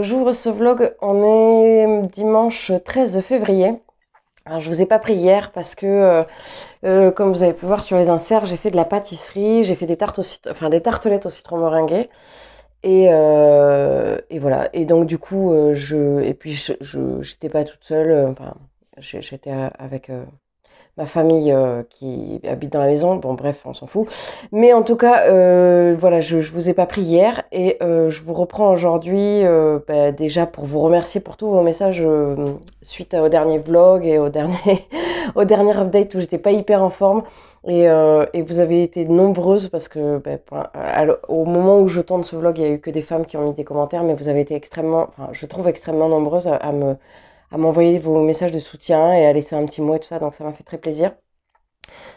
J'ouvre ce vlog, on est dimanche 13 février. Alors, je vous ai pas pris hier parce que, comme vous avez pu voir sur les inserts, j'ai fait de la pâtisserie, j'ai fait des tartes des tartelettes au citron meringué. Et voilà. Et donc du coup, j'étais pas toute seule. J'étais avec ma famille qui habite dans la maison. Bon, bref, on s'en fout. Mais en tout cas, voilà, je vous ai pas pris hier et je vous reprends aujourd'hui déjà pour vous remercier pour tous vos messages suite au dernier vlog et au dernier update où j'étais pas hyper en forme. Et vous avez été nombreuses parce que au moment où je tourne ce vlog, il n'y a eu que des femmes qui ont mis des commentaires, mais vous avez été je trouve extrêmement nombreuses à m'envoyer vos messages de soutien et à laisser un petit mot et tout ça, donc ça m'a fait très plaisir.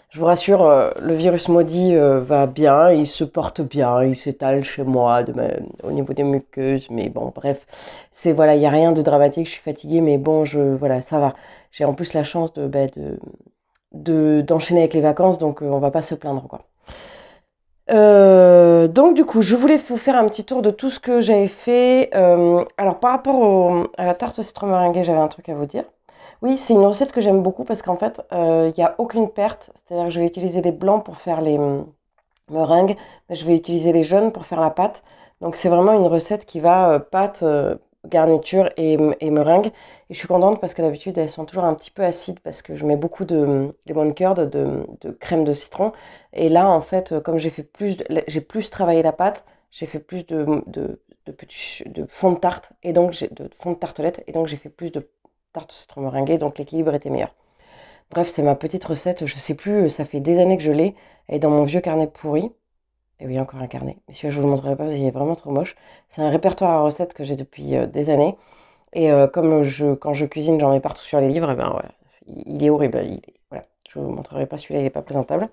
Je vous rassure, le virus maudit va bien, il se porte bien, il s'étale chez moi au niveau des muqueuses, mais bon, bref, voilà, il n'y a rien de dramatique, je suis fatiguée, mais bon, voilà, ça va. J'ai en plus la chance d'enchaîner avec les vacances, donc on va pas se plaindre, quoi. Donc du coup, je voulais vous faire un petit tour de tout ce que j'avais fait. Alors par rapport à la tarte au citron meringuée, j'avais un truc à vous dire. Oui, c'est une recette que j'aime beaucoup parce qu'en fait, il n'y a aucune perte. C'est-à-dire que je vais utiliser les blancs pour faire les meringues, mais je vais utiliser les jaunes pour faire la pâte. Donc c'est vraiment une recette qui va pâte, garniture et meringue. Et je suis contente parce que d'habitude elles sont toujours un petit peu acides parce que je mets beaucoup de lemon curd, de crème de citron. Et là en fait, comme j'ai plus travaillé la pâte, j'ai fait plus de fond de tarte et donc de fond de tartelette et donc j'ai fait plus de tarte au citron meringuée, donc l'équilibre était meilleur. Bref, c'est ma petite recette, je sais plus, ça fait des années que je l'ai, elle est dans mon vieux carnet pourri. Et oui, encore un carnet. Mais celui-là, je vous le montrerai pas parce qu'il est vraiment trop moche. C'est un répertoire à recettes que j'ai depuis des années. Et quand je cuisine, j'en mets partout sur les livres, et ben voilà, il est horrible. Voilà, je vous montrerai pas celui-là, il est pas présentable.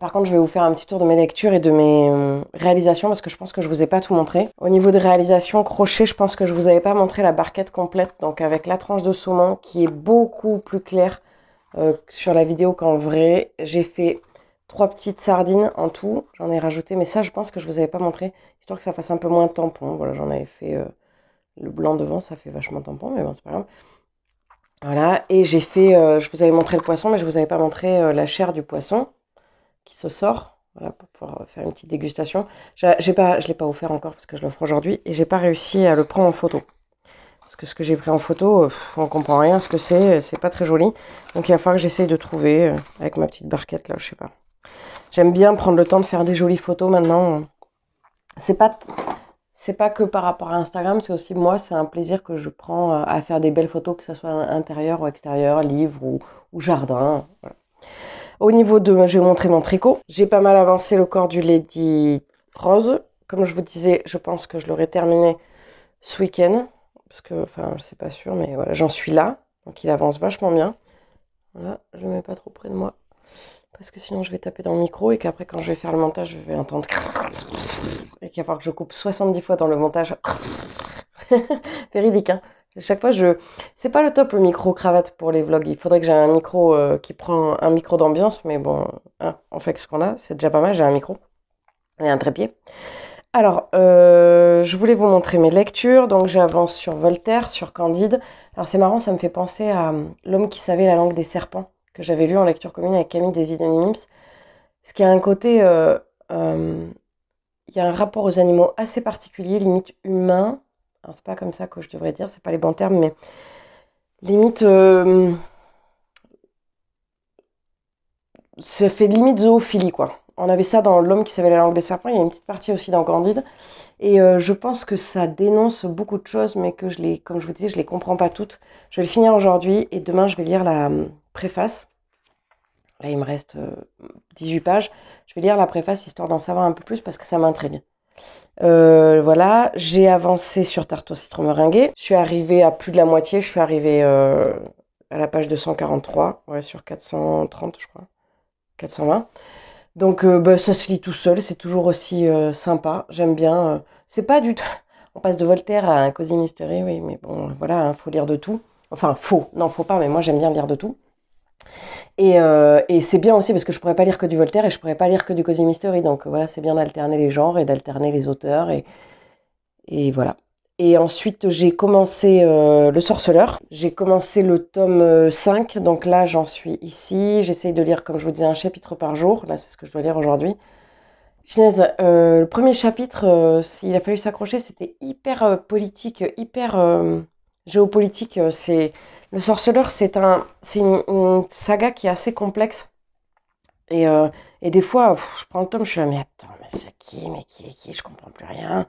Par contre, je vais vous faire un petit tour de mes lectures et de mes réalisations parce que je pense que je vous ai pas tout montré. Au niveau des réalisations, crochet, je pense que je vous avais pas montré la barquette complète, donc avec la tranche de saumon qui est beaucoup plus claire sur la vidéo qu'en vrai. J'ai fait 3 petites sardines en tout, j'en ai rajouté, mais ça je pense que je vous avais pas montré, histoire que ça fasse un peu moins tampon. Voilà, j'en avais fait le blanc devant, ça fait vachement tampon, mais bon, c'est pas grave. Voilà, et j'ai fait, je vous avais montré le poisson, mais je vous avais pas montré la chair du poisson qui se sort, voilà, pour pouvoir faire une petite dégustation. Je l'ai pas offert encore parce que je l'offre aujourd'hui, et j'ai pas réussi à le prendre en photo. Parce que ce que j'ai pris en photo, on comprend rien ce que c'est pas très joli. Donc il va falloir que j'essaye de trouver avec ma petite barquette là, je sais pas. J'aime bien prendre le temps de faire des jolies photos maintenant. C'est pas que par rapport à Instagram, c'est aussi moi, c'est un plaisir que je prends à faire des belles photos, que ce soit intérieur ou extérieur, livre ou jardin. Voilà. Au niveau de, je vais vous montrer mon tricot. J'ai pas mal avancé le corps du Lady Rose. Comme je vous disais, je pense que je l'aurai terminé ce week-end. Parce que, enfin, je sais pas sûr, mais voilà, j'en suis là. Donc il avance vachement bien. Voilà, je le mets pas trop près de moi. Parce que sinon je vais taper dans le micro et qu'après quand je vais faire le montage, je vais entendre et qu'il va falloir que je coupe 70 fois dans le montage. Véridique, hein. Chaque fois, c'est pas le top le micro cravate pour les vlogs. Il faudrait que j'ai un micro qui prend un micro d'ambiance, mais bon, hein, on fait que ce qu'on a, c'est déjà pas mal. J'ai un micro et un trépied. Alors, je voulais vous montrer mes lectures. Donc, j'avance sur Voltaire, sur Candide. Alors, c'est marrant, ça me fait penser à L'homme qui savait la langue des serpents, que j'avais lu en lecture commune avec Camille Desidenims. Ce qui a un côté. Il y a un rapport aux animaux assez particulier, limite humain. Alors, c'est pas comme ça que je devrais dire, c'est pas les bons termes, mais limite. Ça fait limite zoophilie, quoi. On avait ça dans L'homme qui savait la langue des serpents. Il y a une petite partie aussi dans Candide. Et je pense que ça dénonce beaucoup de choses, mais que comme je vous disais, je les comprends pas toutes. Je vais le finir aujourd'hui et demain, je vais lire la préface. Là, il me reste 18 pages. Je vais lire la préface histoire d'en savoir un peu plus parce que ça m'intrigue. Voilà, j'ai avancé sur tarte au citron meringuée. Je suis arrivée à plus de la moitié. Je suis arrivée à la page 243, ouais, sur 430, je crois. 420. Donc bah, ça se lit tout seul, c'est toujours aussi sympa, j'aime bien. C'est pas du tout... On passe de Voltaire à un Cosy Mystery, oui, mais bon, voilà, hein, faut lire de tout. Enfin, non, faut pas, mais moi j'aime bien lire de tout. Et c'est bien aussi parce que je pourrais pas lire que du Voltaire et je pourrais pas lire que du Cosy Mystery. Donc voilà, c'est bien d'alterner les genres et d'alterner les auteurs. Et voilà. Et ensuite, j'ai commencé Le Sorceleur. J'ai commencé le tome 5. Donc là, j'en suis ici. J'essaye de lire, comme je vous disais, un chapitre par jour. Là, c'est ce que je dois lire aujourd'hui. Finaise, le premier chapitre, il a fallu s'accrocher. C'était hyper politique, hyper géopolitique. Le Sorceleur, c'est une saga qui est assez complexe. Et des fois, je prends le tome, je suis là, mais attends, mais c'est qui? Mais qui est qui? Je comprends plus rien.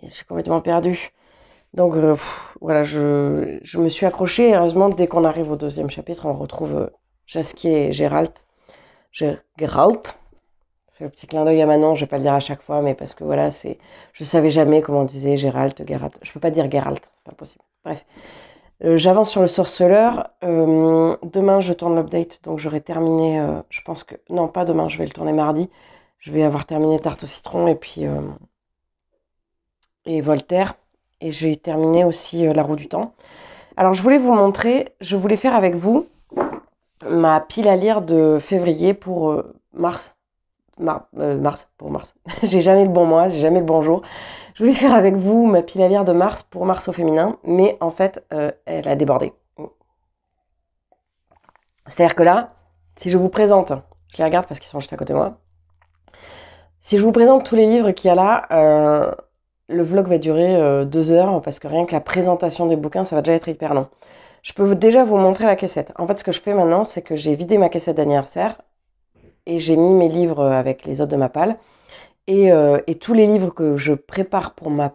Et je suis complètement perdue. Donc voilà, je me suis accrochée. Heureusement, dès qu'on arrive au deuxième chapitre, on retrouve Jasquier et Gérald. Gérald. C'est le petit clin d'œil à Manon, je vais pas le dire à chaque fois, mais parce que voilà, je savais jamais comment on disait Gérald, Gérald. Je peux pas dire Gérald, c'est pas possible. Bref. J'avance sur le sorceleur. Demain, je tourne l'update, donc j'aurai terminé. Je pense que. Non, pas demain, je vais le tourner mardi. Je vais avoir terminé Tarte au citron et puis. Et Voltaire. Et j'ai terminé aussi La roue du temps. Alors, je voulais vous montrer, je voulais faire avec vous ma pile à lire de février pour mars. Mars, pour mars. J'ai jamais le bon mois, j'ai jamais le bon jour. Je voulais faire avec vous ma pile à lire de mars pour mars au féminin, mais en fait, elle a débordé. C'est-à-dire que là, si je vous présente, je les regarde parce qu'ils sont juste à côté de moi, si je vous présente tous les livres qu'il y a là, le vlog va durer 2 heures parce que rien que la présentation des bouquins, ça va déjà être hyper long. Je peux déjà vous montrer la caissette. En fait, ce que je fais maintenant, c'est que j'ai vidé ma caissette d'anniversaire et j'ai mis mes livres avec les autres de ma palle. Et tous les livres que je prépare pour ma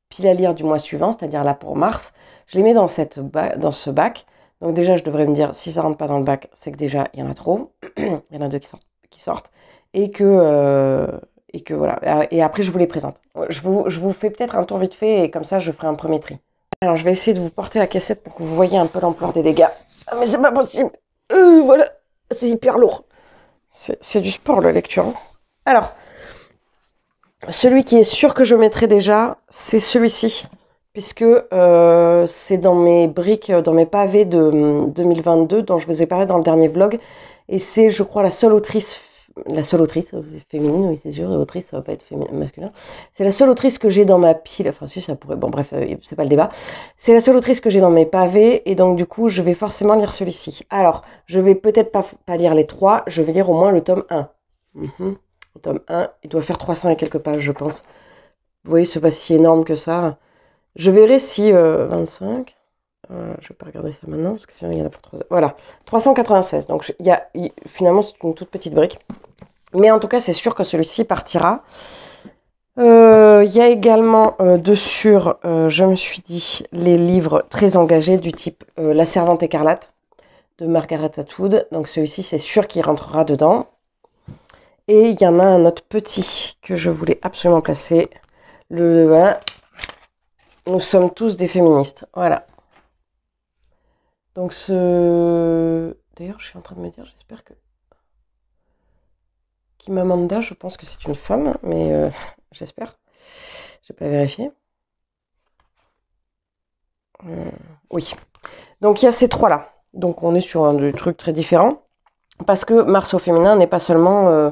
pile à lire du mois suivant, c'est-à-dire là pour mars, je les mets dans ce bac. Donc déjà, je devrais me dire, si ça rentre pas dans le bac, c'est que déjà, il y en a trop. Il y en a deux qui sortent. Et que voilà. Et après, je vous les présente. Je vous fais peut-être un tour vite fait et comme ça, je ferai un premier tri. Alors, je vais essayer de vous porter la cassette pour que vous voyez un peu l'ampleur des dégâts. Ah, mais c'est pas possible. Voilà, c'est hyper lourd. C'est du sport, la lecture, hein. Alors, celui qui est sûr que je mettrai déjà, c'est celui-ci. Puisque c'est dans mes briques, dans mes pavés de 2022, dont je vous ai parlé dans le dernier vlog. Et c'est, je crois, la seule autrice féminine, oui, c'est sûr, autrice, ça va pas être masculin. C'est la seule autrice que j'ai dans ma pile, enfin si, ça pourrait, bon bref, c'est pas le débat. C'est la seule autrice que j'ai dans mes pavés, et donc du coup, je vais forcément lire celui-ci. Alors, je vais peut-être pas lire les trois, je vais lire au moins le tome 1. Le tome 1, il doit faire 300 et quelques pages, je pense. Vous voyez, c'est pas si énorme que ça. Je verrai si 25... je vais pas regarder ça maintenant, parce que sinon il y en a pour 3 heures. Voilà, 396. Donc finalement, c'est une toute petite brique. Mais en tout cas, c'est sûr que celui-ci partira. Il y a également dessus, je me suis dit, les livres très engagés du type La Servante écarlate de Margaret Atwood. Donc celui-ci, c'est sûr qu'il rentrera dedans. Et il y en a un autre petit que je voulais absolument placer. Nous sommes tous des féministes. Voilà. Donc D'ailleurs, je suis en train de me dire, j'espère que... Kimamanda, je pense que c'est une femme, mais j'espère. Je n'ai pas vérifié. Oui. Donc il y a ces trois-là. Donc on est sur des trucs très différents. Parce que Mars au féminin n'est pas seulement,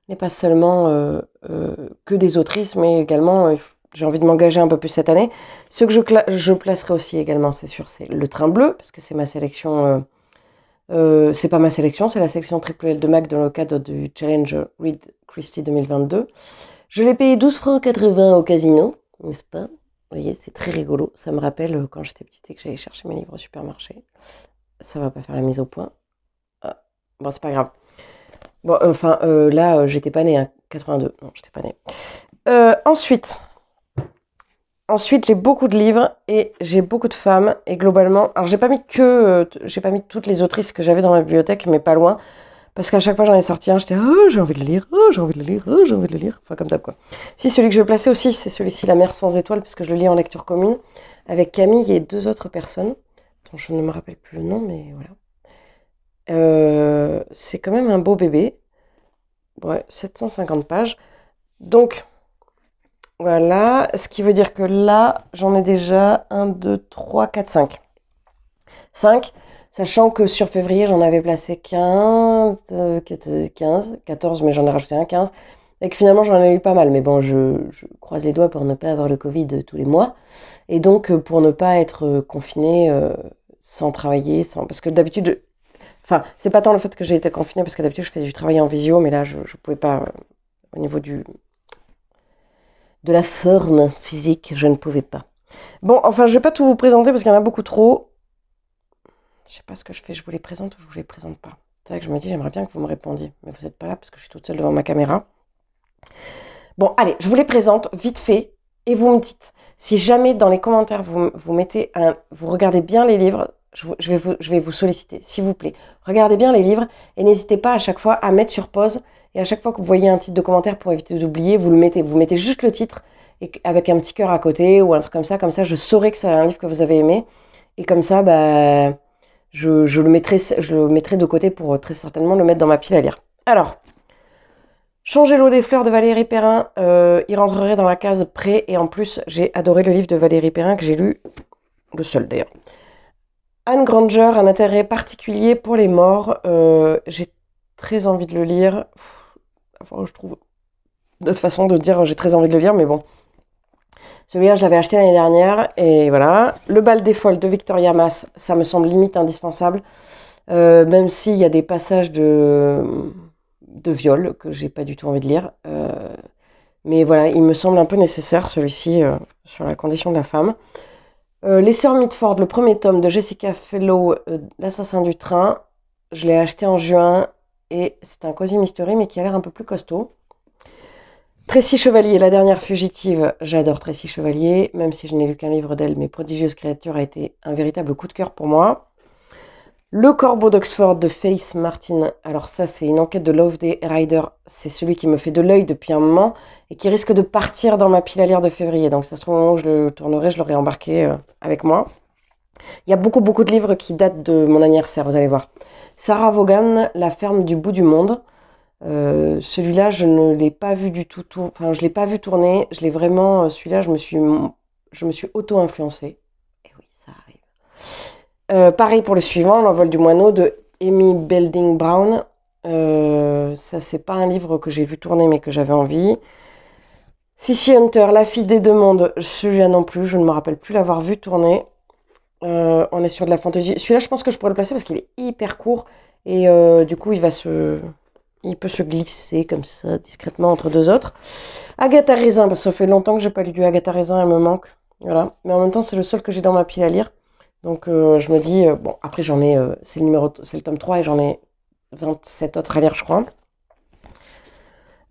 que des autrices, mais également, j'ai envie de m'engager un peu plus cette année. Ce que je placerai aussi également, c'est sûr, c'est Le Train Bleu, parce que c'est ma sélection... c'est pas ma sélection, c'est la sélection Triple L de Mac dans le cadre du Challenge Read Christie 2022. Je l'ai payé 12,80 € au casino, n'est-ce pas? Vous voyez, c'est très rigolo. Ça me rappelle quand j'étais petite et que j'allais chercher mes livres au supermarché. Ça va pas faire la mise au point. Ah, bon, c'est pas grave. Bon, là, j'étais pas née, hein, 82. Non, j'étais pas née. Ensuite, j'ai beaucoup de livres et j'ai beaucoup de femmes. Et globalement, alors j'ai pas mis toutes les autrices que j'avais dans ma bibliothèque, mais pas loin. Parce qu'à chaque fois j'en ai sorti un, j'étais oh j'ai envie de le lire, oh j'ai envie de le lire, oh j'ai envie de le lire. Enfin comme d'hab quoi. Si celui que je vais placer aussi, c'est celui-ci, La mer sans étoiles, parce que je le lis en lecture commune avec Camille et 2 autres personnes, dont je ne me rappelle plus le nom, mais voilà. C'est quand même un beau bébé. Ouais, 750 pages. Donc voilà, ce qui veut dire que là, j'en ai déjà 1, 2, 3, 4, 5. 5, sachant que sur février, j'en avais placé 15, 14, mais j'en ai rajouté un 15. Et que finalement, j'en ai eu pas mal. Mais bon, je croise les doigts pour ne pas avoir le Covid tous les mois. Et donc, pour ne pas être confinée sans travailler. Parce que d'habitude, enfin, c'est pas tant le fait que j'ai été confinée, parce que d'habitude, je fais du travail en visio. Mais là, je pouvais pas, au niveau de la forme physique, je ne pouvais pas. Bon, enfin, je vais pas tout vous présenter parce qu'il y en a beaucoup trop. Je sais pas ce que je fais, je vous les présente ou je vous les présente pas. C'est vrai que je me dis, j'aimerais bien que vous me répondiez, mais vous n'êtes pas là parce que je suis toute seule devant ma caméra. Bon, allez, je vous les présente vite fait et vous me dites, si jamais dans les commentaires vous mettez vous regardez bien les livres, je vais vous solliciter, s'il vous plaît. Regardez bien les livres et n'hésitez pas à chaque fois à mettre sur pause. Et à chaque fois que vous voyez un titre de commentaire, pour éviter d'oublier, vous mettez juste le titre et avec un petit cœur à côté ou un truc comme ça je saurai que c'est un livre que vous avez aimé. Et comme ça, bah, je le mettrai de côté pour très certainement le mettre dans ma pile à lire. Alors, Changer l'eau des fleurs de Valérie Perrin, il rentrerait dans la case prêt. Et en plus, j'ai adoré le livre de Valérie Perrin que j'ai lu, le seul d'ailleurs. Anne Granger, un intérêt particulier pour les morts. J'ai très envie de le lire. Enfin, je trouve d'autres façons de dire j'ai très envie de le lire, mais bon. Celui-là, je l'avais acheté l'année dernière, et voilà. Le bal des folles de Victoria Mass, ça me semble limite indispensable, même s'il y a des passages de viol que j'ai pas du tout envie de lire. Mais voilà, il me semble un peu nécessaire, celui-ci, sur la condition de la femme. Les Sœurs Mitford, le premier tome de Jessica Fellow, L'assassin du train, je l'ai acheté en juin, et c'est un cosy mystery, mais qui a l'air un peu plus costaud. Tracy Chevalier, La dernière fugitive, j'adore Tracy Chevalier, même si je n'ai lu qu'un livre d'elle, mais Prodigieuse créature a été un véritable coup de cœur pour moi. Le corbeau d'Oxford de Faith Martin, alors ça c'est une enquête de Loveday Rider, c'est celui qui me fait de l'œil depuis un moment et qui risque de partir dans ma pile à lire de février, donc ça se trouve au moment où je le tournerai, je l'aurai embarqué avec moi. Il y a beaucoup de livres qui datent de mon anniversaire, vous allez voir. Sarah Vaughan, La ferme du bout du monde. Celui-là, je ne l'ai pas vu du tout, enfin je l'ai pas vu tourner, je l'ai vraiment, celui-là, je me suis auto-influencée. Et oui, ça arrive. Pareil pour le suivant, L'envol du moineau de Amy Belding Brown. Ça, c'est pas un livre que j'ai vu tourner, mais que j'avais envie. Sissy Hunter, La fille des deux mondes, celui-là non plus, je ne me rappelle plus l'avoir vu tourner. On est sur de la fantaisie. Celui-là, je pense que je pourrais le placer parce qu'il est hyper court et du coup, il peut se glisser comme ça, discrètement entre deux autres. Agatha Raisin, parce que ça fait longtemps que j'ai pas lu du Agatha Raisin, elle me manque. Voilà. Mais en même temps, c'est le seul que j'ai dans ma pile à lire. Donc je me dis, bon, après j'en ai, c'est le tome 3 et j'en ai 27 autres à lire, je crois.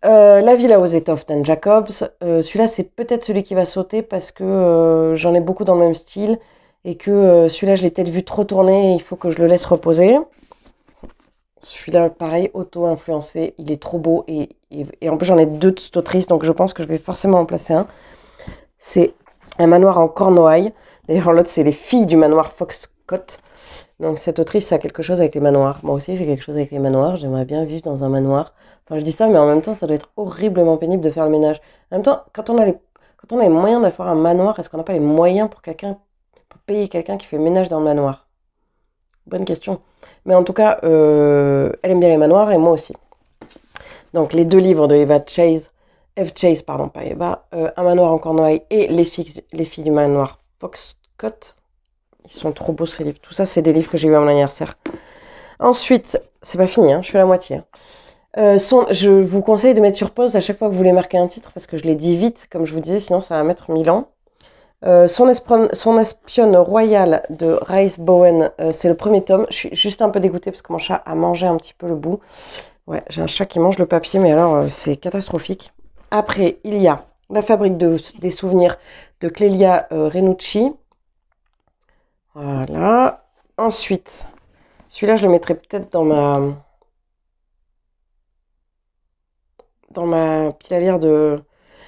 La Villa aux étoffes d'Anne Jacobs. Celui-là, c'est peut-être celui qui va sauter parce que j'en ai beaucoup dans le même style et que celui-là, je l'ai peut-être vu trop tourner et il faut que je le laisse reposer. Celui-là, pareil, auto-influencé, il est trop beau et en plus j'en ai deux de cette autrice, donc je pense que je vais forcément en placer un. C'est Un manoir en Cornouailles. D'ailleurs, l'autre, c'est les filles du manoir Foxcott. Donc, cette autrice a quelque chose avec les manoirs. Moi aussi, j'ai quelque chose avec les manoirs. J'aimerais bien vivre dans un manoir. Enfin, je dis ça, mais en même temps, ça doit être horriblement pénible de faire le ménage. En même temps, quand on a les moyens d'avoir un manoir, est-ce qu'on n'a pas les moyens pour payer quelqu'un qui fait le ménage dans le manoir? Bonne question. Mais en tout cas, elle aime bien les manoirs et moi aussi. Donc, les 2 livres de Eve Chase, pardon, pas Eva, Un manoir en Cornouailles et les filles du manoir Foxcott. Ils sont trop beaux ces livres. Tout ça, c'est des livres que j'ai eu à mon anniversaire. Ensuite, c'est pas fini, hein, je suis à la moitié. Je vous conseille de mettre sur pause à chaque fois que vous voulez marquer un titre parce que je l'ai dit vite, comme je vous disais, sinon ça va mettre 1000 ans. Son espionne royale de Race Bowen, c'est le premier tome. Je suis juste un peu dégoûtée parce que mon chat a mangé un petit peu le bout. Ouais, j'ai un chat qui mange le papier, mais alors c'est catastrophique. Après, il y a La fabrique des souvenirs de Clélia Renucci. Voilà. Ensuite, celui-là, je le mettrai peut-être dans ma pile à lire de...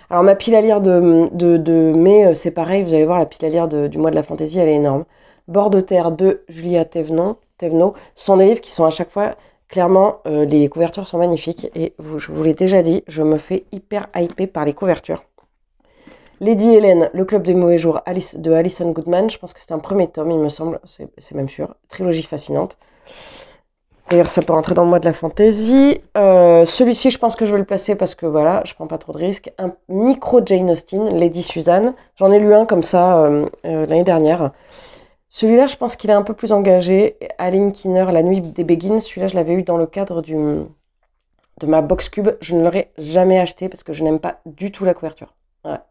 Alors, ma pile à lire de mai, c'est pareil. Vous allez voir, la pile à lire du mois de la fantaisie, elle est énorme. Bord de terre de Julia Thévenot. Ce sont des livres qui sont à chaque fois... Clairement, les couvertures sont magnifiques. Et je vous l'ai déjà dit, je me fais hyper hyper par les couvertures. Lady Hélène, Le Club des Mauvais Jours de Alison Goodman. Je pense que c'est un premier tome, il me semble. C'est même sûr. Trilogie fascinante. D'ailleurs, ça peut rentrer dans le mois de la fantaisie. Celui-ci, je pense que je vais le placer parce que voilà, je prends pas trop de risques. Un micro Jane Austen, Lady Suzanne. J'en ai lu un comme ça l'année dernière. Celui-là, je pense qu'il est un peu plus engagé. Aline Kinner, La Nuit des Béguines. Celui-là, je l'avais eu dans le cadre de ma box cube. Je ne l'aurais jamais acheté parce que je n'aime pas du tout la couverture. Voilà.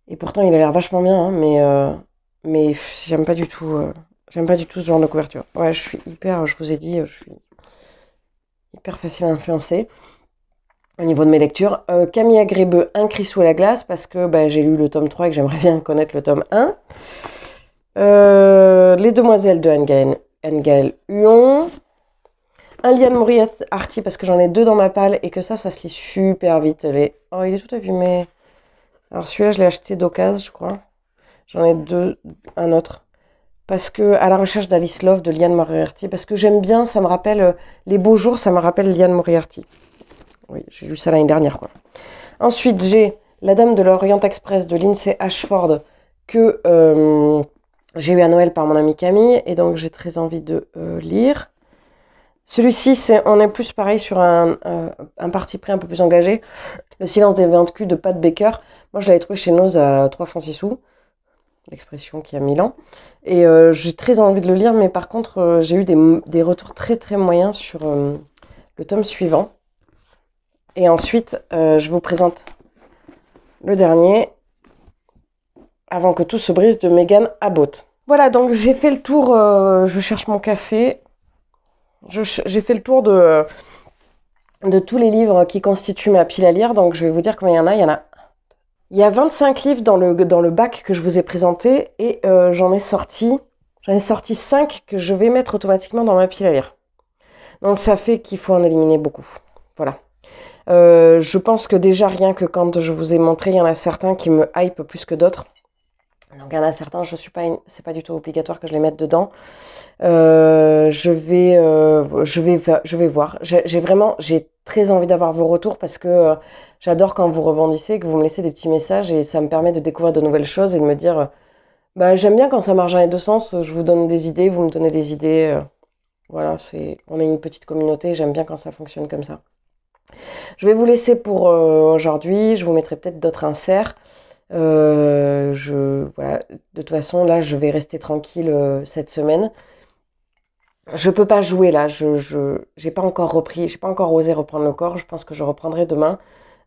Et pourtant, il a l'air vachement bien, hein, mais j'aime pas du tout. J'aime pas du tout ce genre de couverture. Ouais, je vous ai dit, je suis hyper facile à influencer au niveau de mes lectures. Camille Agrébeux, Un cri sous la glace, parce que j'ai lu le tome 3 et que j'aimerais bien connaître le tome 1. Les Demoiselles de Anne-Gaëlle Huon. Un Liane Moriarty, parce que j'en ai 2 dans ma palle et que ça se lit super vite. Oh, il est tout abîmé. Alors celui-là, je l'ai acheté d'occasion, je crois. J'en ai 2, un autre. Parce que, à la recherche d'Alice Love de Liane Moriarty, parce que j'aime bien, ça me rappelle, les beaux jours, ça me rappelle Liane Moriarty. Oui, j'ai lu ça l'année dernière, quoi. Ensuite, j'ai La Dame de l'Orient Express de Lindsay Ashford, que j'ai eu à Noël par mon amie Camille, et donc j'ai très envie de lire. Celui-ci, on est plus pareil sur un parti pris un peu plus engagé. Le silence des 20 culs de Pat Baker. Moi, je l'avais trouvé chez Noz à 3 francs 6 sous. L'expression qui a 1000 ans. Et j'ai très envie de le lire, mais par contre, j'ai eu des retours très très moyens sur le tome suivant. Et ensuite, je vous présente le dernier, Avant que tout se brise, de Megan Abbott. Voilà, donc j'ai fait le tour, je cherche mon café. J'ai fait le tour de tous les livres qui constituent ma pile à lire, donc je vais vous dire combien il y en a. Il y a 25 livres dans le bac que je vous ai présenté et j'en ai sorti 5 que je vais mettre automatiquement dans ma pile à lire. Donc ça fait qu'il faut en éliminer beaucoup. Voilà. Je pense que déjà rien que quand je vous ai montré, il y en a certains qui me hype plus que d'autres. Donc il y en a certains, c'est pas du tout obligatoire que je les mette dedans. Je vais voir. J'ai très envie d'avoir vos retours parce que j'adore quand vous rebondissez, que vous me laissez des petits messages et ça me permet de découvrir de nouvelles choses et de me dire, j'aime bien quand ça marche dans les 2 sens. Je vous donne des idées, vous me donnez des idées. Voilà, on est une petite communauté. J'aime bien quand ça fonctionne comme ça. Je vais vous laisser pour aujourd'hui. Je vous mettrai peut-être d'autres inserts. Voilà. De toute façon, là, je vais rester tranquille cette semaine. Je peux pas jouer là, j'ai pas encore repris, j'ai pas encore osé reprendre le corps, je pense que je reprendrai demain.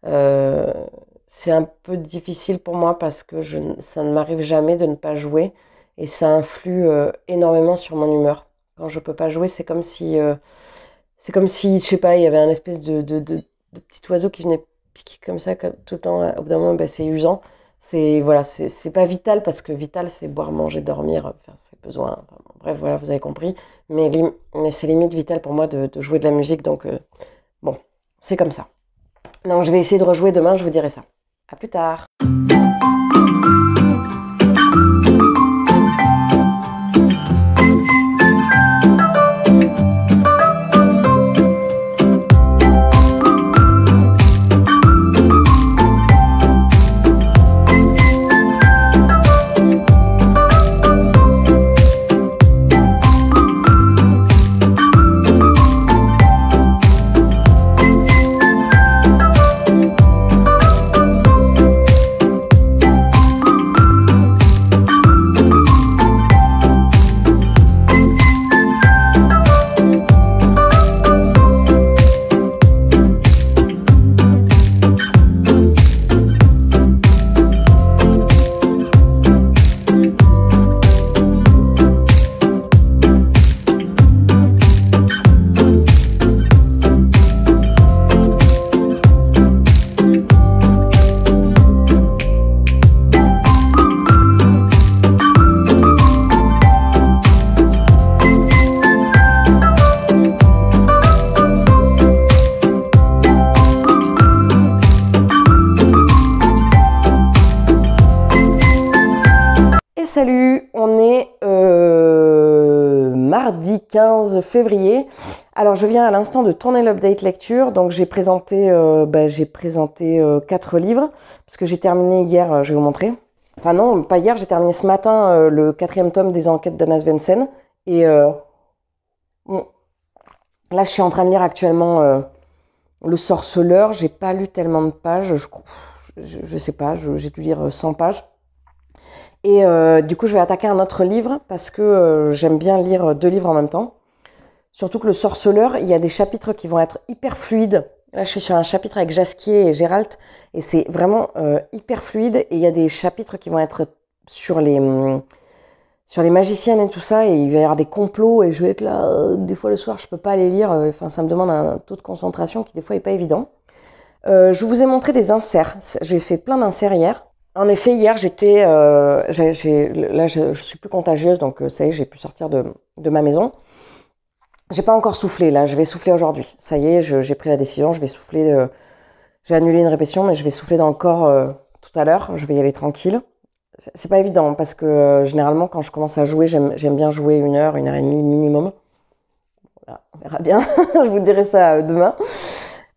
C'est un peu difficile pour moi parce que ça ne m'arrive jamais de ne pas jouer et ça influe énormément sur mon humeur. Quand je peux pas jouer, c'est comme si, je sais pas, il y avait un espèce de petit oiseau qui venait piquer comme ça tout le temps. Au bout d'un moment, c'est usant. Voilà, c'est pas vital parce que vital, c'est boire, manger, dormir, faire ses besoins. Enfin, bref, voilà, vous avez compris. Mais c'est limite vital pour moi de jouer de la musique. Donc, bon, c'est comme ça. Donc, je vais essayer de rejouer demain, je vous dirai ça. À plus tard. Et salut, on est mardi 15 février. Alors je viens à l'instant de tourner l'update lecture, donc j'ai présenté 4 livres, parce que j'ai terminé hier, je vais vous montrer. Enfin non, pas hier, j'ai terminé ce matin le 4e tome des enquêtes d'Anna Svensson. Et bon, là je suis en train de lire actuellement Le Sorceleur, j'ai pas lu tellement de pages, je sais pas, j'ai dû lire 100 pages. Et du coup, je vais attaquer un autre livre parce que j'aime bien lire 2 livres en même temps. Surtout que Le Sorceleur, il y a des chapitres qui vont être hyper fluides. Là, je suis sur un chapitre avec Jasquier et Gérald et c'est vraiment hyper fluide. Et il y a des chapitres qui vont être sur les magiciennes et tout ça. Et il va y avoir des complots et je vais être là, des fois le soir, je peux pas les lire. Enfin, ça me demande un taux de concentration qui des fois est pas évident. Je vous ai montré des inserts. J'ai fait plein d'inserts hier. En effet, hier, j'étais, là, je suis plus contagieuse, donc ça y est, j'ai pu sortir de ma maison. J'ai pas encore soufflé, là, je vais souffler aujourd'hui. Ça y est, j'ai pris la décision, je vais souffler. J'ai annulé une répétition, mais je vais souffler dans le corps tout à l'heure. Je vais y aller tranquille. C'est pas évident parce que généralement, quand je commence à jouer, j'aime bien jouer 1 heure, 1 heure et demie minimum. Voilà, on verra bien. Je vous dirai ça demain.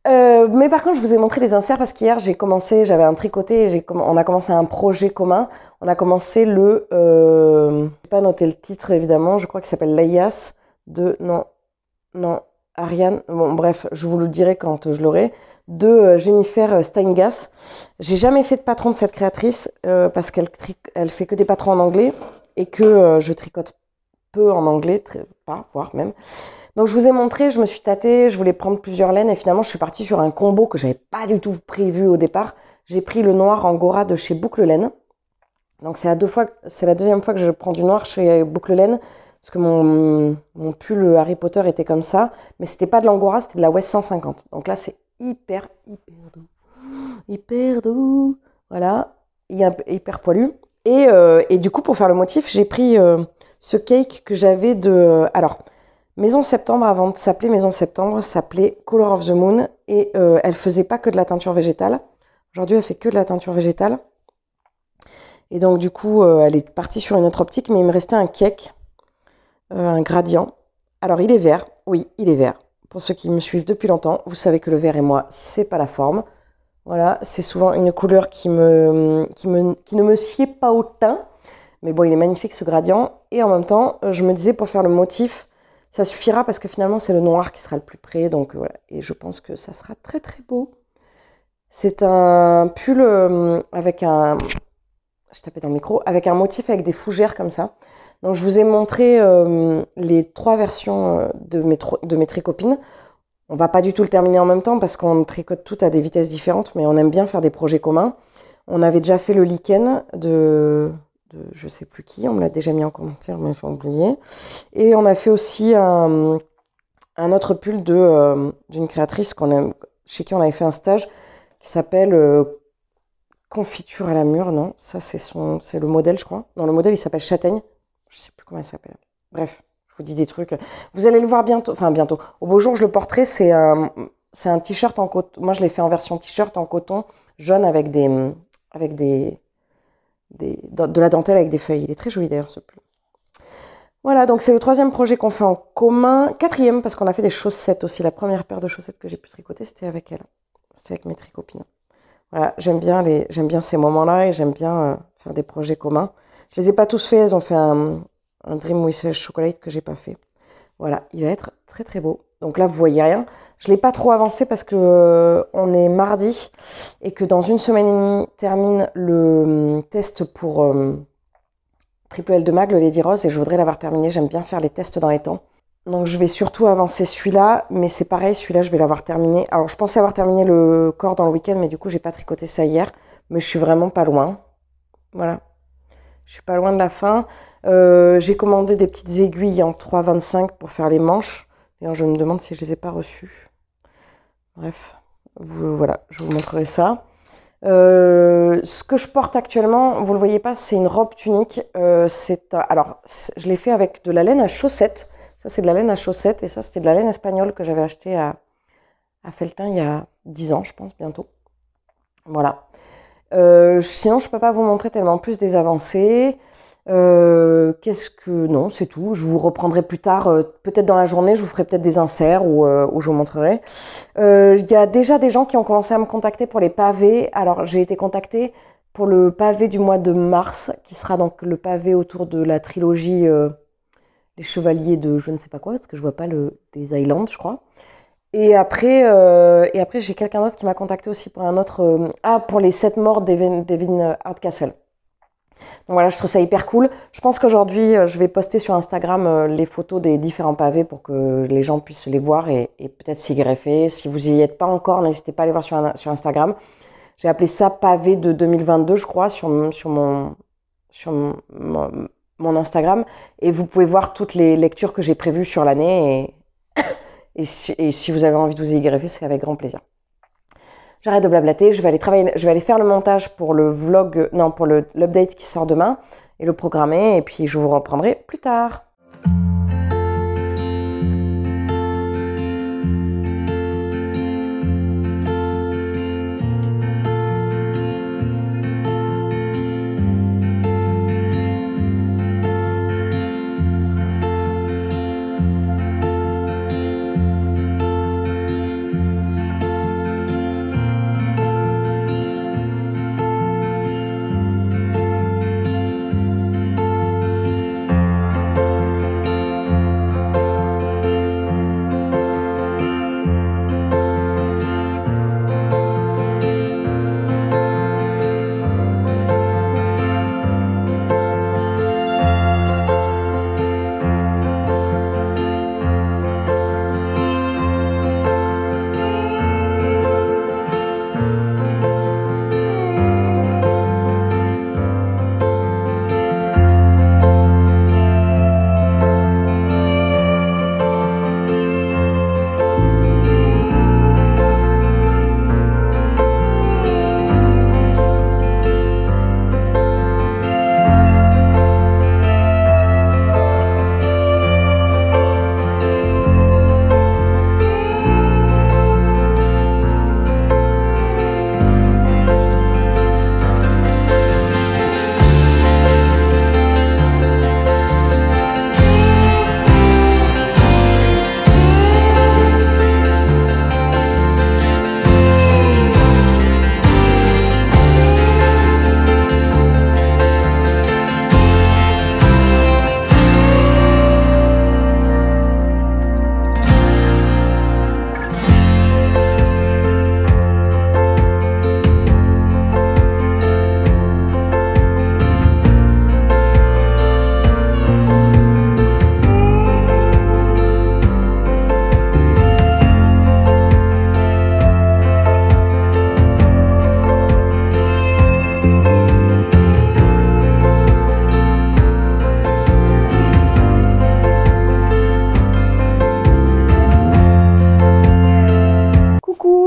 Mais par contre, je vous ai montré des inserts parce qu'hier, j'avais un tricoté et on a commencé un projet commun. On a commencé je n'ai pas noté le titre évidemment, je crois qu'il s'appelle Layas non, Ariane, bon bref, je vous le dirai quand je l'aurai, de Jennifer Steingass. J'ai jamais fait de patron de cette créatrice parce qu'elle fait que des patrons en anglais et que je tricote peu en anglais, pas, voire même. Donc je vous ai montré, je me suis tâtée, je voulais prendre plusieurs laines et finalement je suis partie sur un combo que j'avais pas du tout prévu au départ. J'ai pris le noir Angora de chez Boucle Laine. Donc c'est la 2e fois que je prends du noir chez Boucle Laine parce que mon pull Harry Potter était comme ça, mais c'était pas de l'Angora, c'était de la West 150. Donc là c'est hyper doux, voilà, hyper poilu. Et du coup pour faire le motif, j'ai pris ce cake que j'avais alors Maison Septembre, avant de s'appeler Maison Septembre, s'appelait Color of the Moon et elle faisait pas que de la teinture végétale. Aujourd'hui, elle fait que de la teinture végétale. Et donc, du coup, elle est partie sur une autre optique, mais il me restait un cake, un gradient. Alors, il est vert. Oui, il est vert. Pour ceux qui me suivent depuis longtemps, vous savez que le vert et moi, c'est pas la forme. Voilà, c'est souvent une couleur qui ne me sied pas au teint. Mais bon, il est magnifique ce gradient. Et en même temps, je me disais, pour faire le motif, ça suffira parce que finalement, c'est le noir qui sera le plus près. Donc voilà, et je pense que ça sera très très beau. C'est un pull avec un... Je tapais dans le micro. Avec un motif avec des fougères comme ça. Donc je vous ai montré les 3 versions de mes tricopines. On va pas du tout le terminer en même temps parce qu'on tricote tout à des vitesses différentes. Mais on aime bien faire des projets communs. On avait déjà fait le lichen de je sais plus qui, on me l'a déjà mis en commentaire, mais il faut oublier. Et on a fait aussi un autre pull d'une créatrice chez qui on avait fait un stage qui s'appelle Confiture à la mûre, non, ça c'est le modèle, je crois. Non, le modèle il s'appelle Châtaigne, je sais plus comment il s'appelle. Bref, je vous dis des trucs. Vous allez le voir bientôt, enfin bientôt. Au beau jour, je le porterai, c'est un t-shirt en coton. Moi, je l'ai fait en version t-shirt en coton jaune avec de la dentelle avec des feuilles. Il est très joli d'ailleurs ce pull. Voilà, donc c'est le 3e projet qu'on fait en commun. 4e parce qu'on a fait des chaussettes aussi. La première paire de chaussettes que j'ai pu tricoter, c'était avec elle. C'était avec mes tricopines. Voilà, j'aime bien ces moments-là et j'aime bien faire des projets communs. Je les ai pas tous faits, elles ont fait un Dream with Chocolate que j'ai pas fait. Voilà, il va être très très beau. Donc là, vous voyez rien. Je l'ai pas trop avancé parce que on est mardi et que dans 1 semaine et demie termine le test pour Triple L de Mag, le Lady Rose, et je voudrais l'avoir terminé. J'aime bien faire les tests dans les temps. Donc je vais surtout avancer celui-là, mais c'est pareil, celui-là je vais l'avoir terminé. Alors je pensais avoir terminé le corps dans le week-end, mais du coup j'ai pas tricoté ça hier, mais je suis vraiment pas loin. Voilà, je suis pas loin de la fin. J'ai commandé des petites aiguilles en 3,25 pour faire les manches. D'ailleurs je me demande si je les ai pas reçues. Bref, voilà, je vous montrerai ça. Ce que je porte actuellement, vous le voyez pas, c'est une robe tunique. Alors je l'ai fait avec de la laine à chaussettes. Ça, c'est de la laine à chaussettes et ça, c'était de la laine espagnole que j'avais acheté à Felletin il y a 10 ans, je pense, bientôt. Voilà. Sinon, je ne peux pas vous montrer tellement plus des avancées. Qu'est-ce que... Non, c'est tout. Je vous reprendrai plus tard, peut-être dans la journée, je vous ferai peut-être des inserts où je vous montrerai. Il y a déjà des gens qui ont commencé à me contacter pour les pavés. Alors, j'ai été contactée pour le pavé du mois de mars, qui sera donc le pavé autour de la trilogie Les Chevaliers de je ne sais pas quoi, parce que je vois pas des Highlands, je crois. Et après j'ai quelqu'un d'autre qui m'a contacté aussi pour un autre... pour les 7 morts d'Evin Hardcastle. Donc voilà, je trouve ça hyper cool. Je pense qu'aujourd'hui, je vais poster sur Instagram les photos des différents pavés pour que les gens puissent les voir et peut-être s'y greffer. Si vous n'y êtes pas encore, n'hésitez pas à aller voir sur Instagram. J'ai appelé ça pavé de 2022, je crois, sur mon Instagram. Et vous pouvez voir toutes les lectures que j'ai prévues sur l'année. Et si vous avez envie de vous y greffer, c'est avec grand plaisir. J'arrête de blablater, je vais aller faire le montage pour le vlog, non, pour l'update qui sort demain et le programmer, et puis je vous reprendrai plus tard.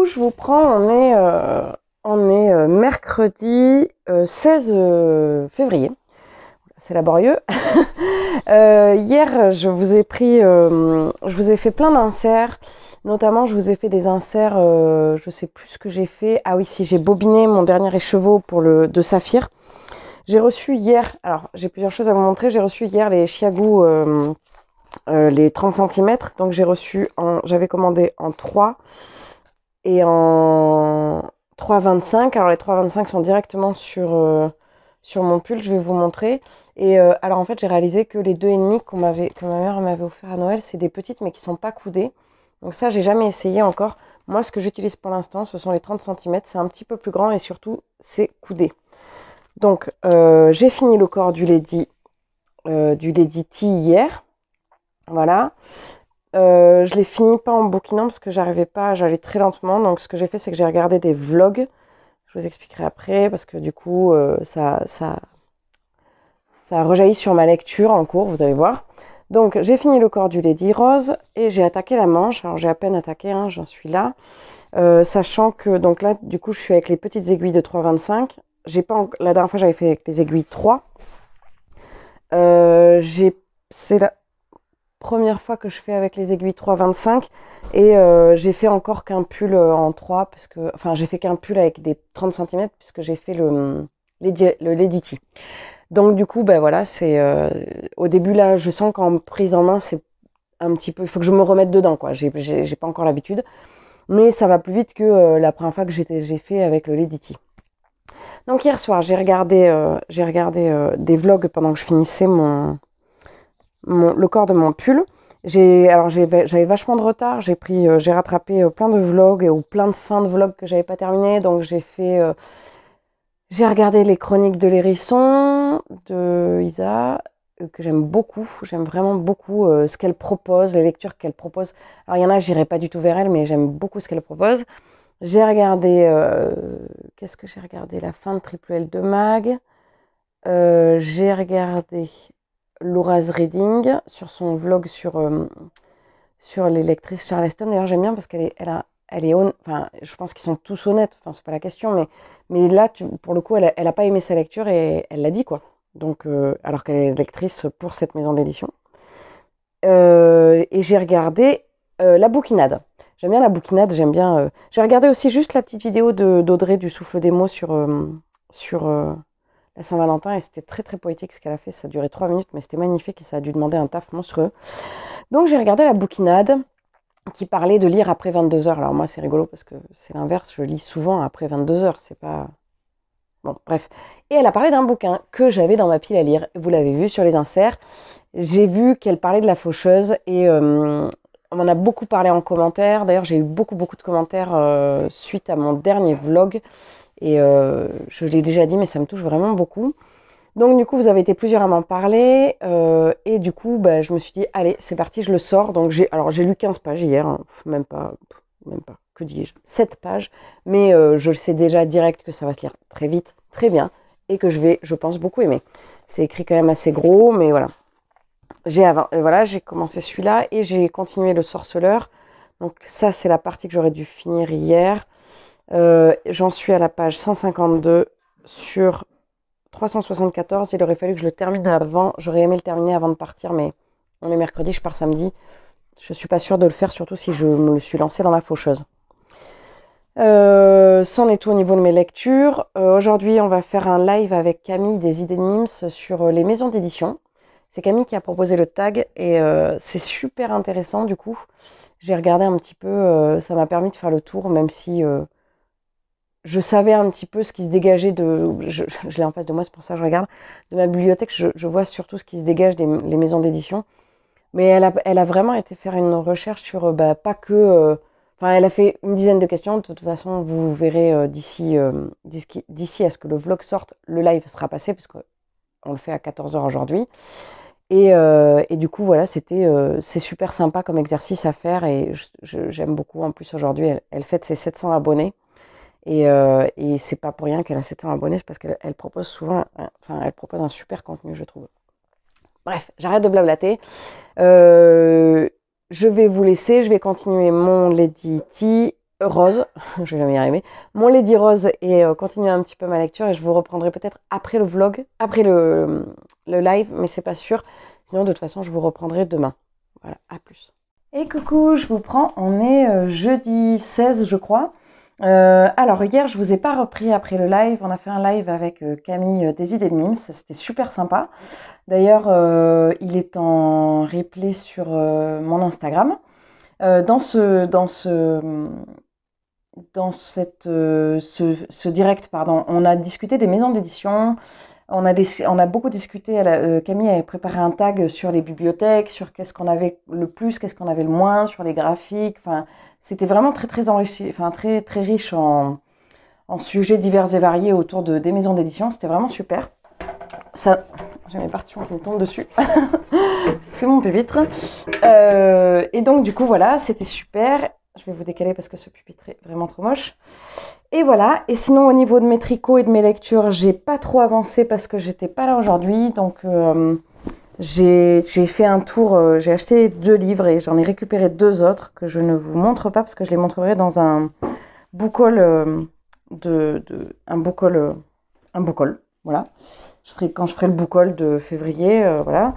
Je vous prends, on est mercredi 16 février. C'est laborieux. Hier, je vous ai fait plein d'inserts. Notamment, je vous ai fait des inserts, je sais plus ce que j'ai fait. Ah oui, si, j'ai bobiné mon dernier écheveau de Saphir. J'ai reçu hier, alors j'ai plusieurs choses à vous montrer. J'ai reçu hier les Chiagou, les 30 cm. Donc j'avais commandé en 3 et en 3,25. Alors les 3,25 sont directement sur mon pull, je vais vous montrer. Et alors en fait, j'ai réalisé que les 2,5 que ma mère m'avait offert à Noël, c'est des petites mais qui sont pas coudées. Donc ça, j'ai jamais essayé encore. Moi, ce que j'utilise pour l'instant, ce sont les 30 cm. C'est un petit peu plus grand et surtout, c'est coudé. Donc, j'ai fini le corps du Lady T hier. Voilà. Je l'ai fini pas en bouquinant parce que j'arrivais pas, j'allais très lentement. Donc, ce que j'ai fait, c'est que j'ai regardé des vlogs. Je vous expliquerai après parce que du coup, ça a rejailli sur ma lecture en cours, vous allez voir. Donc, j'ai fini le corps du Lady Rose et j'ai attaqué la manche. Alors, j'ai à peine attaqué, hein, j'en suis là. Sachant que, donc là, du coup, je suis avec les petites aiguilles de 3,25. La dernière fois, j'avais fait avec les aiguilles 3. C'est la première fois que je fais avec les aiguilles 3,25. Et j'ai fait encore qu'un pull en 3. Enfin, j'ai fait qu'un pull avec des 30 cm puisque j'ai fait le Lady T. Donc du coup, ben voilà, c'est au début là, je sens qu'en prise en main, c'est un petit peu, il faut que je me remette dedans, quoi. J'ai pas encore l'habitude, mais ça va plus vite que la première fois que j'ai fait avec le Lady T. Donc hier soir, j'ai regardé des vlogs pendant que je finissais le corps de mon pull. J'avais vachement de retard. J'ai rattrapé plein de vlogs ou plein de fins de vlogs que j'avais pas terminé. Donc j'ai regardé les chroniques de l'hérisson de Isa, que j'aime beaucoup. J'aime vraiment beaucoup ce qu'elle propose, les lectures qu'elle propose. Alors il y en a, j'irai pas du tout vers elle, mais j'aime beaucoup ce qu'elle propose. J'ai regardé, qu'est-ce que j'ai regardé? La fin de Triple L de Mag. J'ai regardé Laura's Reading sur son vlog sur les lectrices Charleston. D'ailleurs, j'aime bien parce enfin, je pense qu'ils sont tous honnêtes. Enfin, c'est pas la question, mais là, pour le coup, elle a pas aimé sa lecture et elle l'a dit, quoi. Donc, alors qu'elle est lectrice pour cette maison d'édition. Et j'ai regardé La Bouquinade. J'aime bien la bouquinade, j'aime bien. J'ai regardé aussi juste la petite vidéo d'Audrey du Souffle des mots sur la Saint-Valentin et c'était très très poétique ce qu'elle a fait. Ça a duré 3 minutes, mais c'était magnifique et ça a dû demander un taf monstrueux. Donc j'ai regardé la bouquinade qui parlait de lire après 22 heures. Alors moi c'est rigolo parce que c'est l'inverse, je lis souvent après 22 heures, c'est pas. Bon, bref. Et elle a parlé d'un bouquin que j'avais dans ma pile à lire. Vous l'avez vu sur les inserts. J'ai vu qu'elle parlait de La Faucheuse et on m'en a beaucoup parlé en commentaire. D'ailleurs, j'ai eu beaucoup de commentaires suite à mon dernier vlog. Et je l'ai déjà dit, mais ça me touche vraiment beaucoup. Donc, du coup, vous avez été plusieurs à m'en parler. Et du coup, bah, je me suis dit, allez, c'est parti, je le sors. Donc, j'ai lu 15 pages hier. Hein, même pas, que dis-je, 7 pages. Mais je le sais déjà direct que ça va se lire très vite, très bien. Et que je vais, je pense, beaucoup aimer. C'est écrit quand même assez gros, mais voilà. J'ai commencé celui-là et j'ai continué Le Sorceleur. Donc ça, c'est la partie que j'aurais dû finir hier. J'en suis à la page 152 sur 374. Il aurait fallu que je le termine avant. J'aurais aimé le terminer avant de partir, mais on est mercredi, je pars samedi. Je suis pas sûre de le faire, surtout si je me le suis lancé dans La Faucheuse. C'en est tout au niveau de mes lectures. Aujourd'hui, on va faire un live avec Camille des Idées de Mims sur les maisons d'édition. C'est Camille qui a proposé le tag et c'est super intéressant du coup. J'ai regardé un petit peu, ça m'a permis de faire le tour, même si je savais un petit peu ce qui se dégageait je l'ai en face de moi, c'est pour ça que je regarde. De ma bibliothèque, je vois surtout ce qui se dégage les maisons d'édition. Mais elle a vraiment été faire une recherche sur pas que. Enfin, elle a fait une dizaine de questions. De toute façon, vous verrez d'ici à ce que le vlog sorte, le live sera passé, parce qu'on le fait à 14 h aujourd'hui. Et du coup, voilà, c'est super sympa comme exercice à faire et j'aime beaucoup. En plus, aujourd'hui, elle fête ses 700 abonnés. Et c'est pas pour rien qu'elle a 700 abonnés, c'est parce qu'elle propose souvent, elle propose un super contenu, je trouve. Bref, j'arrête de blablater. Je vais vous laisser, je vais continuer mon Lady T Rose, je vais jamais y arriver, mon Lady Rose et continuer un petit peu ma lecture et je vous reprendrai peut-être après le vlog, après le live, mais c'est pas sûr. Sinon, de toute façon, je vous reprendrai demain. Voilà, à plus. Et coucou, je vous prends, on est jeudi 16, je crois. Alors hier, je vous ai pas repris après le live. On a fait un live avec Camille des Idées de Mims. C'était super sympa. D'ailleurs, il est en replay sur mon Instagram. Dans ce direct, pardon, on a discuté des maisons d'édition. On a beaucoup discuté. Camille avait préparé un tag sur les bibliothèques, sur qu'est-ce qu'on avait le plus, qu'est-ce qu'on avait le moins, sur les graphiques. Enfin, c'était vraiment très très enrichi, enfin très très riche en sujets divers et variés autour des maisons d'édition. C'était vraiment super. Ça, j'ai mes partitions qui me tombent dessus. C'est mon pupitre. Et donc du coup voilà, c'était super. Je vais vous décaler parce que ce pupitre est vraiment trop moche. Et voilà. Et sinon au niveau de mes tricots et de mes lectures, j'ai pas trop avancé parce que j'étais pas là aujourd'hui. Donc j'ai fait un tour, j'ai acheté 2 livres et j'en ai récupéré 2 autres que je ne vous montre pas parce que je les montrerai dans un book haul, un book haul, voilà. Quand je ferai le book haul de février, voilà.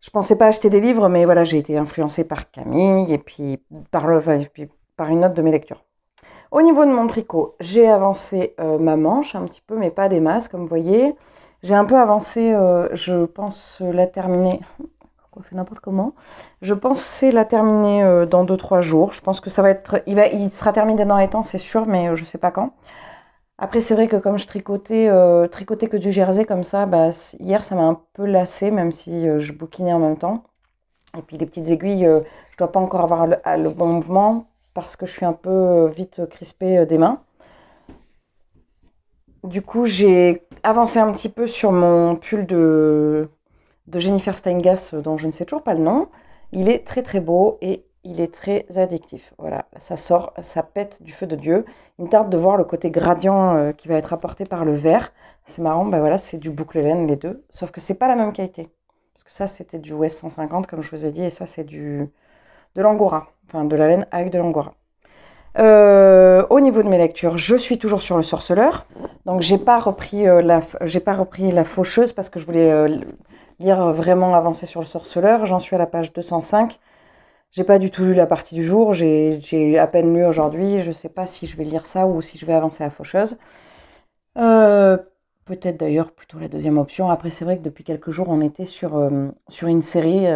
Je pensais pas acheter des livres, mais voilà, j'ai été influencée par Camille et puis par une autre de mes lectures. Au niveau de mon tricot, j'ai avancé ma manche un petit peu, mais pas des masses, comme vous voyez. J'ai un peu avancé, je pense la terminer. On fait n'importe comment. Je pense c'est la terminer dans 2-3 jours. Je pense que ça va être. Il sera terminé dans les temps, c'est sûr, mais je sais pas quand. Après, c'est vrai que comme je tricotais que du jersey comme ça, bah, hier ça m'a un peu lassé, même si je bouquinais en même temps. Et puis les petites aiguilles, je dois pas encore avoir le bon mouvement parce que je suis un peu vite crispée des mains. Du coup, j'ai avancé un petit peu sur mon pull de Jennifer Steingass, dont je ne sais toujours pas le nom. Il est très très beau et il est très addictif. Voilà, ça sort, ça pète du feu de Dieu. Il me tarde de voir le côté gradient qui va être apporté par le vert. C'est marrant, ben voilà, c'est du boucle laine les deux, sauf que c'est pas la même qualité. Parce que ça, c'était du West 150, comme je vous ai dit, et ça, c'est de l'Angora, enfin de la laine avec de l'Angora. Au niveau de mes lectures, je suis toujours sur le sorceleur. Donc j'ai pas repris la faucheuse parce que je voulais lire vraiment avancer sur le sorceleur. J'en suis à la page 205. J'ai pas du tout lu la partie du jour. J'ai à peine lu aujourd'hui. Je sais pas si je vais lire ça ou si je vais avancer à la faucheuse. Peut-être d'ailleurs plutôt la deuxième option. Après, c'est vrai que depuis quelques jours, on était sur une série.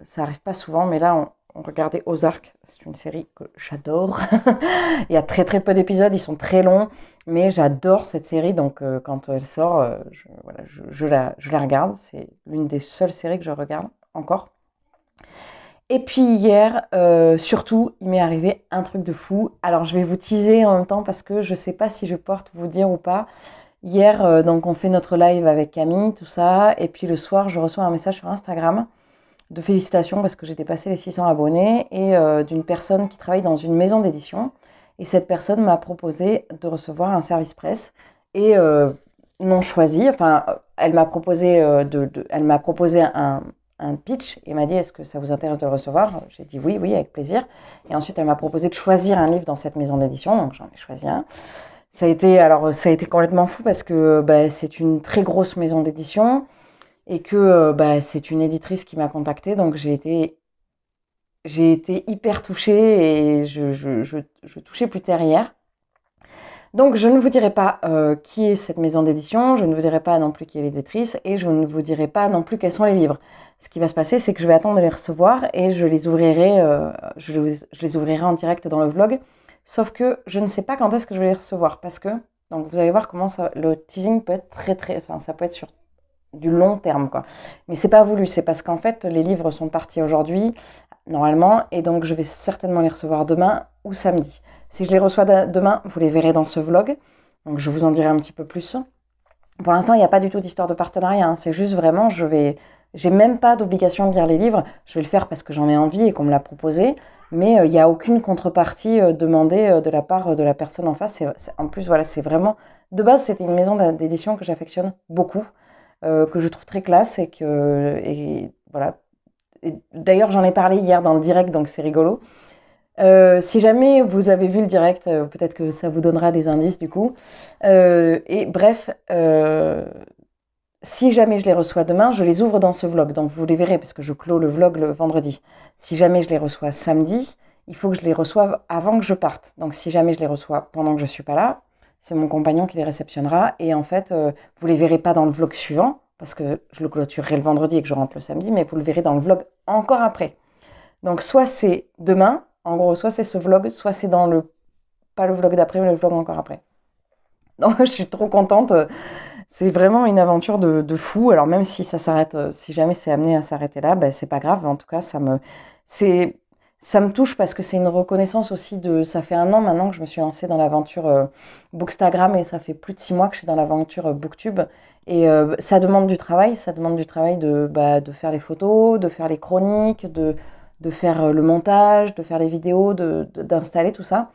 Ça arrive pas souvent, mais là, on regardait Ozark. C'est une série que j'adore. Il y a très très peu d'épisodes, ils sont très longs, mais j'adore cette série. Donc, quand elle sort, je la regarde. C'est l'une des seules séries que je regarde encore. Et puis hier, surtout, il m'est arrivé un truc de fou. Alors, je vais vous teaser en même temps parce que je sais pas si je porte vous dire ou pas. Hier, donc on fait notre live avec Camille, tout ça, et puis le soir, je reçois un message sur Instagram de félicitations parce que j'ai dépassé les 600 abonnés et d'une personne qui travaille dans une maison d'édition. Et cette personne m'a proposé de recevoir un service presse et non choisi. Enfin, elle m'a proposé, elle m'a proposé un pitch et m'a dit est-ce que ça vous intéresse de le recevoir? J'ai dit oui, oui, avec plaisir. Et ensuite, elle m'a proposé de choisir un livre dans cette maison d'édition, donc j'en ai choisi un. Ça a été complètement fou parce que bah, c'est une très grosse maison d'édition et que bah, c'est une éditrice qui m'a contactée. Donc j'ai été hyper touchée et je touchais plus terre hier. Donc je ne vous dirai pas qui est cette maison d'édition, je ne vous dirai pas non plus qui est l'éditrice et je ne vous dirai pas non plus quels sont les livres. Ce qui va se passer, c'est que je vais attendre de les recevoir et je les ouvrirai en direct dans le vlog. Sauf que je ne sais pas quand est-ce que je vais les recevoir parce que, donc vous allez voir comment le teasing peut être enfin ça peut être sur du long terme quoi. Mais c'est pas voulu, c'est parce qu'en fait les livres sont partis aujourd'hui normalement et donc je vais certainement les recevoir demain ou samedi. Si je les reçois demain, vous les verrez dans ce vlog, donc je vous en dirai un petit peu plus. Pour l'instant, il n'y a pas du tout d'histoire de partenariat, hein. C'est juste vraiment, j'ai même pas d'obligation de lire les livres, je vais le faire parce que j'en ai envie et qu'on me l'a proposé, mais il n'y a aucune contrepartie demandée de la part de la personne en face. En plus, voilà, c'est vraiment, de base, c'était une maison d'édition que j'affectionne beaucoup, que je trouve très classe et voilà. D'ailleurs, j'en ai parlé hier dans le direct, donc c'est rigolo. Si jamais vous avez vu le direct, peut-être que ça vous donnera des indices du coup. Et bref, si jamais je les reçois demain, je les ouvre dans ce vlog. Donc vous les verrez parce que je clôt le vlog le vendredi. Si jamais je les reçois samedi, il faut que je les reçoive avant que je parte. Donc si jamais je les reçois pendant que je ne suis pas là, c'est mon compagnon qui les réceptionnera. Et en fait, vous les verrez pas dans le vlog suivant parce que je le clôturerai le vendredi et que je rentre le samedi, mais vous le verrez dans le vlog encore après. Donc soit c'est demain, en gros, soit c'est ce vlog, soit c'est pas le vlog d'après, mais le vlog encore après. Donc je suis trop contente. C'est vraiment une aventure de fou. Alors même si ça s'arrête, si jamais c'est amené à s'arrêter là, ben, c'est pas grave. En tout cas, ça me touche parce que c'est une reconnaissance aussi ça fait 1 an maintenant que je me suis lancée dans l'aventure Bookstagram et ça fait plus de 6 mois que je suis dans l'aventure Booktube. Et ça demande du travail. Ça demande du travail de faire les photos, de faire les chroniques, de faire le montage, de faire les vidéos, d'installer tout ça.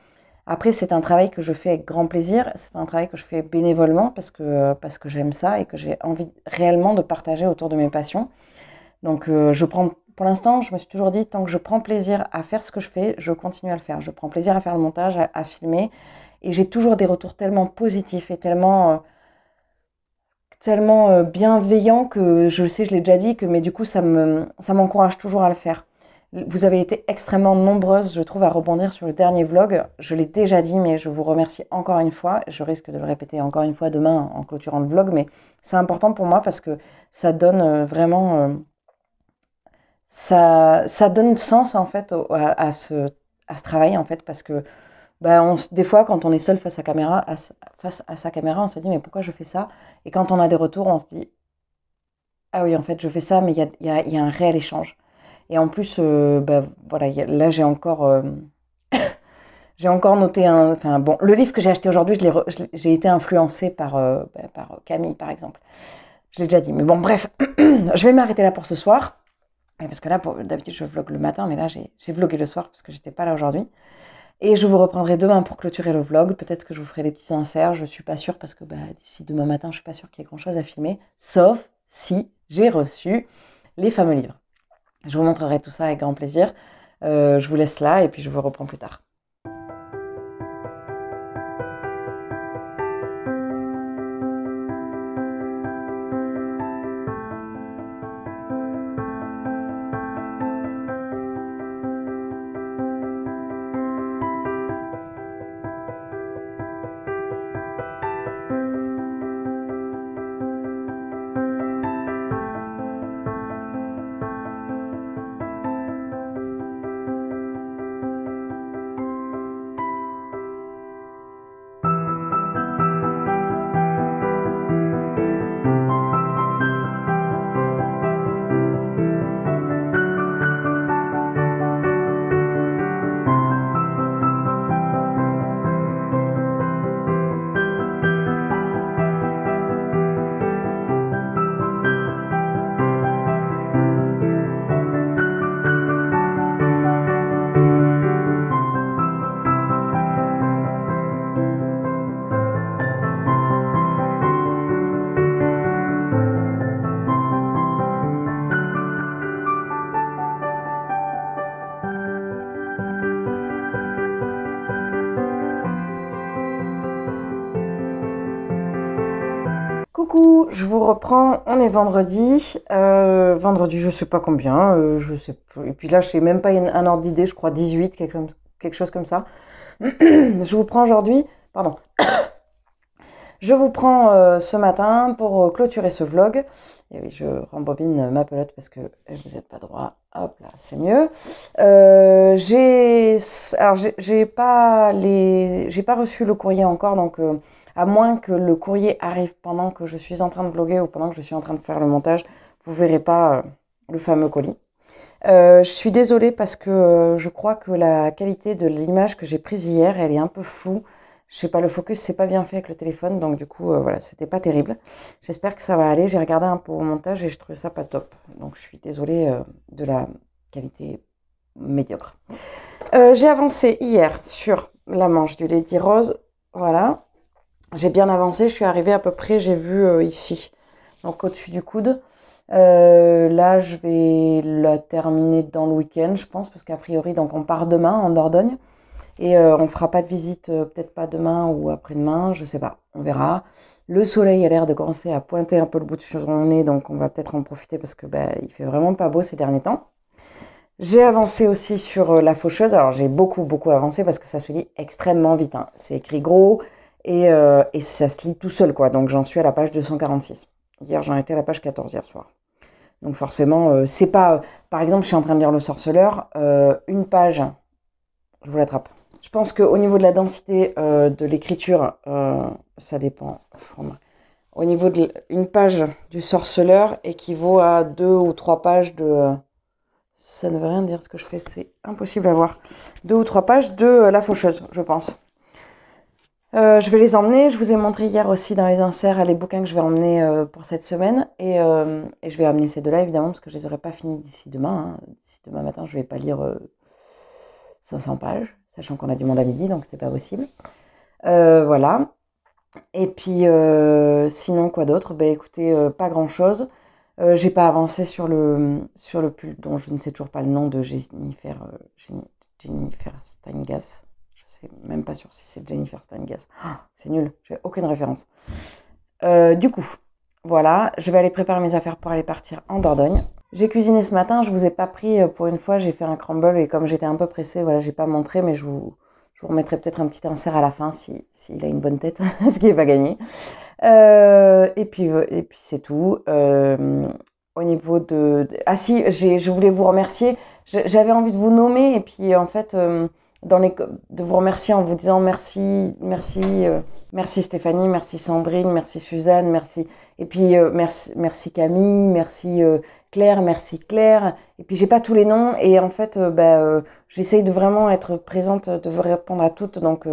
Après, c'est un travail que je fais avec grand plaisir. C'est un travail que je fais bénévolement parce que j'aime ça et que j'ai envie réellement de partager autour de mes passions. Donc, pour l'instant, je me suis toujours dit, tant que je prends plaisir à faire ce que je fais, je continue à le faire. Je prends plaisir à faire le montage, à filmer. Et j'ai toujours des retours tellement positifs et tellement bienveillants que je sais, je l'ai déjà dit, mais du coup, ça m'encourage toujours à le faire. Vous avez été extrêmement nombreuses, je trouve, à rebondir sur le dernier vlog. Je l'ai déjà dit, mais je vous remercie encore une fois. Je risque de le répéter encore une fois demain en clôturant le vlog, mais c'est important pour moi parce que ça donne vraiment... ça donne sens, en fait, à ce travail, en fait, parce que bah, des fois, quand on est seul face à sa caméra, on se dit, mais pourquoi je fais ça? Et quand on a des retours, on se dit, ah oui, en fait, je fais ça, mais il y a un réel échange. Et en plus, bah, voilà, là, j'ai encore noté un... Enfin, bon, le livre que j'ai acheté aujourd'hui, j'ai été influencée par Camille, par exemple. Je l'ai déjà dit. Mais bon, bref, je vais m'arrêter là pour ce soir. Parce que là, d'habitude, je vlog le matin, mais là, j'ai vlogué le soir parce que j'étais pas là aujourd'hui. Et je vous reprendrai demain pour clôturer le vlog. Peut-être que je vous ferai des petits inserts. Je suis pas sûre parce que bah, d'ici demain matin, je suis pas sûre qu'il y ait grand-chose à filmer. Sauf si j'ai reçu les fameux livres. Je vous montrerai tout ça avec grand plaisir. Je vous laisse là et puis je vous reprends plus tard. Coucou, je vous reprends, on est vendredi, vendredi je sais pas combien, je sais plus, et puis là je sais même pas un ordre d'idée, je crois 18, quelque chose comme ça. Je vous prends aujourd'hui, pardon, je vous prends ce matin pour clôturer ce vlog. Et oui, je rembobine ma pelote parce que vous n'êtes pas droit. Hop là, c'est mieux. J'ai pas reçu le courrier encore, donc à moins que le courrier arrive pendant que je suis en train de vlogger ou pendant que je suis en train de faire le montage, vous verrez pas le fameux colis. Je suis désolée parce que je crois que la qualité de l'image que j'ai prise hier, elle est un peu floue. Je sais pas, le focus c'est pas bien fait avec le téléphone, donc du coup voilà, c'était pas terrible. J'espère que ça va aller. J'ai regardé un peu au montage et je trouvais ça pas top. Donc je suis désolée de la qualité médiocre. J'ai avancé hier sur la manche du Lady Rose. Voilà. J'ai bien avancé, je suis arrivée à peu près, j'ai vu ici, donc au-dessus du coude. Là, je vais la terminer dans le week-end, je pense, parce qu'a priori, donc on part demain en Dordogne. Et on fera pas de visite, peut-être pas demain ou après-demain, je sais pas, on verra. Le soleil a l'air de commencer à pointer un peu le bout de son nez, donc on va peut-être en profiter parce que bah, il fait vraiment pas beau ces derniers temps. J'ai avancé aussi sur la faucheuse, alors j'ai beaucoup avancé parce que ça se lit extrêmement vite, hein. C'est écrit gros et ça se lit tout seul, quoi, donc j'en suis à la page 246. Hier, j'en étais à la page 14 hier soir. Donc forcément, c'est pas... par exemple, je suis en train de lire Le Sorceleur, une page, je vous l'attrape. Je pense qu'au niveau de la densité de l'écriture, ça dépend. Au niveau d'une page du Sorceleur équivaut à 2 ou 3 pages de... ça ne veut rien dire ce que je fais, c'est impossible à voir. 2 ou 3 pages de La Faucheuse, je pense. Je vais les emmener. Je vous ai montré hier aussi dans les inserts les bouquins que je vais emmener pour cette semaine. Et je vais amener ces deux-là, évidemment, parce que je ne les aurai pas finis d'ici demain. Hein. D'ici demain matin, je ne vais pas lire 500 pages, sachant qu'on a du monde à midi, donc c'est pas possible. Voilà. Et puis, sinon, quoi d'autre? Ben, écoutez, pas grand-chose. J'ai pas avancé sur le pull dont je ne sais toujours pas le nom de Jennifer Steingass. Je sais même pas sûr si c'est Jennifer Steingass. Oh, c'est nul, j'ai aucune référence. Du coup, voilà, je vais aller préparer mes affaires pour aller partir en Dordogne. J'ai cuisiné ce matin, je vous ai pas pris pour une fois, j'ai fait un crumble et comme j'étais un peu pressée, voilà, j'ai pas montré, mais je vous remettrai peut-être un petit insert à la fin s'il a une bonne tête, ce qui n'est pas gagné. Et puis c'est tout. Au niveau Ah si, je voulais vous remercier. J'avais envie de vous nommer et puis en fait, de vous remercier en vous disant merci, merci, merci Stéphanie, merci Sandrine, merci Suzanne, merci. Et puis merci Camille, merci Claire, merci Claire. Et puis j'ai pas tous les noms et en fait, j'essaye de vraiment être présente, de vous répondre à toutes. Donc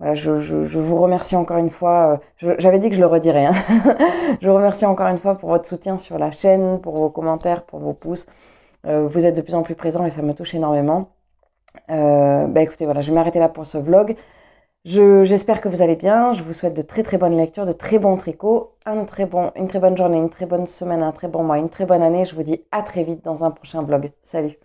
voilà, je vous remercie encore une fois. J'avais dit que je le redirais, hein. Je vous remercie encore une fois pour votre soutien sur la chaîne, pour vos commentaires, pour vos pouces. Vous êtes de plus en plus présents et ça me touche énormément. Écoutez, voilà, je vais m'arrêter là pour ce vlog. J'espère que vous allez bien. Je vous souhaite de très très bonnes lectures, de très bons tricots, une très bonne journée, une très bonne semaine, un très bon mois, une très bonne année. Je vous dis à très vite dans un prochain vlog. Salut!